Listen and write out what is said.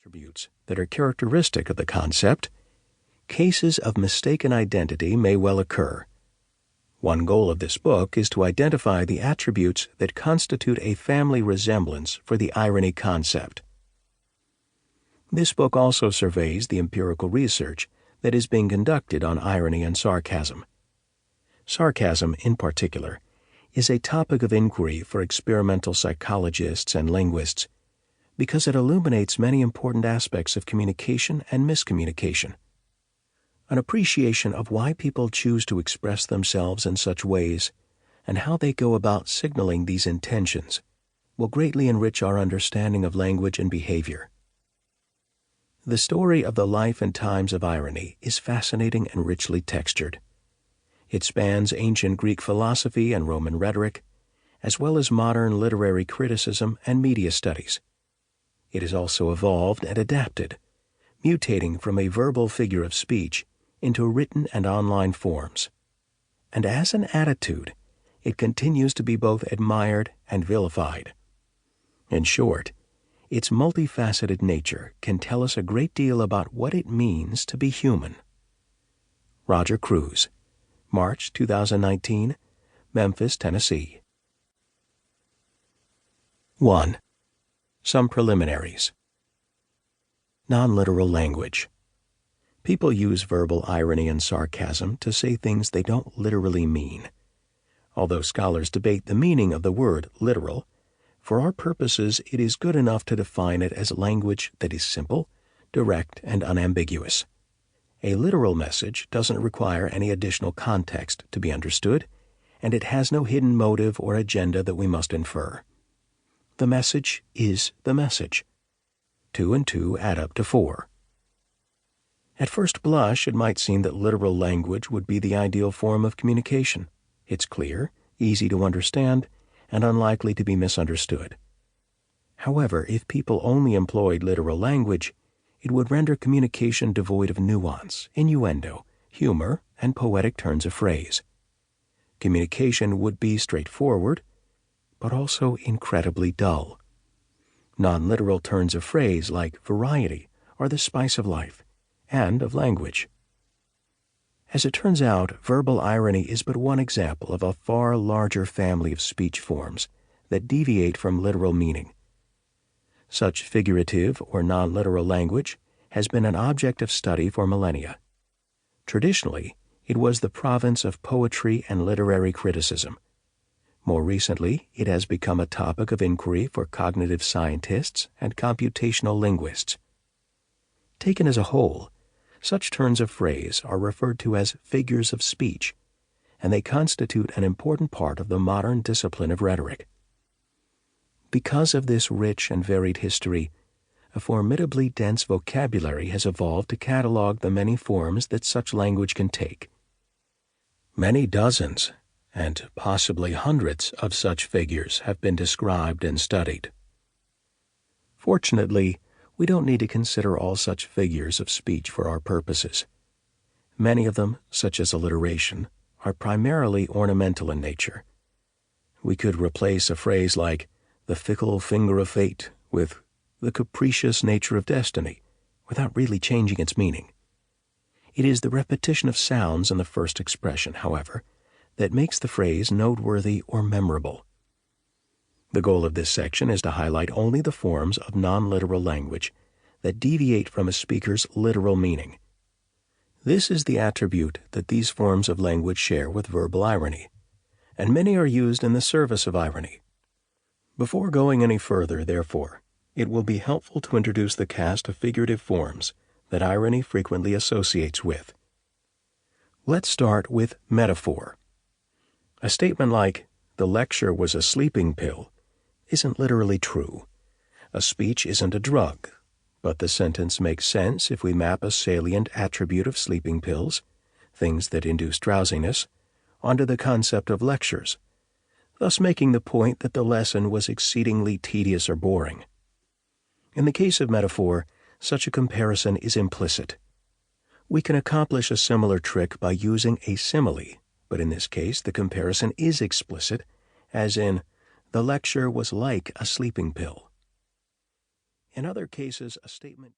attributes that are characteristic of the concept, cases of mistaken identity may well occur. One goal of this book is to identify the attributes that constitute a family resemblance for the irony concept. This book also surveys the empirical research that is being conducted on irony and sarcasm. Sarcasm, in particular, is a topic of inquiry for experimental psychologists and linguists because it illuminates many important aspects of communication and miscommunication. An appreciation of why people choose to express themselves in such ways and how they go about signaling these intentions will greatly enrich our understanding of language and behavior. The story of the life and times of irony is fascinating and richly textured. It spans ancient Greek philosophy and Roman rhetoric, as well as modern literary criticism and media studies. It has also evolved and adapted, mutating from a verbal figure of speech into written and online forms. And as an attitude, it continues to be both admired and vilified. In short, its multifaceted nature can tell us a great deal about what it means to be human. Roger Kreuz, March 2019, Memphis, Tennessee. 1. Some preliminaries. Non-literal language. People use verbal irony and sarcasm to say things they don't literally mean. Although scholars debate the meaning of the word literal, for our purposes it is good enough to define it as language that is simple, direct, and unambiguous. A literal message doesn't require any additional context to be understood, and it has no hidden motive or agenda that we must infer. The message is the message. 2 and 2 add up to 4. At first blush, it might seem that literal language would be the ideal form of communication. It's clear, easy to understand, and unlikely to be misunderstood. However, if people only employed literal language, it would render communication devoid of nuance, innuendo, humor, and poetic turns of phrase. Communication would be straightforward, but also incredibly dull. Non-literal turns of phrase like variety are the spice of life and of language. As it turns out, verbal irony is but one example of a far larger family of speech forms that deviate from literal meaning. Such figurative or non-literal language has been an object of study for millennia. Traditionally, it was the province of poetry and literary criticism. More recently, it has become a topic of inquiry for cognitive scientists and computational linguists. Taken as a whole, such turns of phrase are referred to as figures of speech, and they constitute an important part of the modern discipline of rhetoric. Because of this rich and varied history, a formidably dense vocabulary has evolved to catalog the many forms that such language can take. Many dozens, and possibly hundreds of such figures have been described and studied. Fortunately, we don't need to consider all such figures of speech for our purposes. Many of them, such as alliteration, are primarily ornamental in nature. We could replace a phrase like the fickle finger of fate with the capricious nature of destiny without really changing its meaning. It is the repetition of sounds in the first expression, however, that makes the phrase noteworthy or memorable. The goal of this section is to highlight only the forms of non-literal language that deviate from a speaker's literal meaning. This is the attribute that these forms of language share with verbal irony, and many are used in the service of irony. Before going any further, therefore, it will be helpful to introduce the cast of figurative forms that irony frequently associates with. Let's start with metaphor. A statement like, "The lecture was a sleeping pill," isn't literally true. A speech isn't a drug, but the sentence makes sense if we map a salient attribute of sleeping pills, things that induce drowsiness, onto the concept of lectures, thus making the point that the lesson was exceedingly tedious or boring. In the case of metaphor, such a comparison is implicit. We can accomplish a similar trick by using a simile, but in this case the comparison is explicit, as in, "The lecture was like a sleeping pill." In other cases, a statement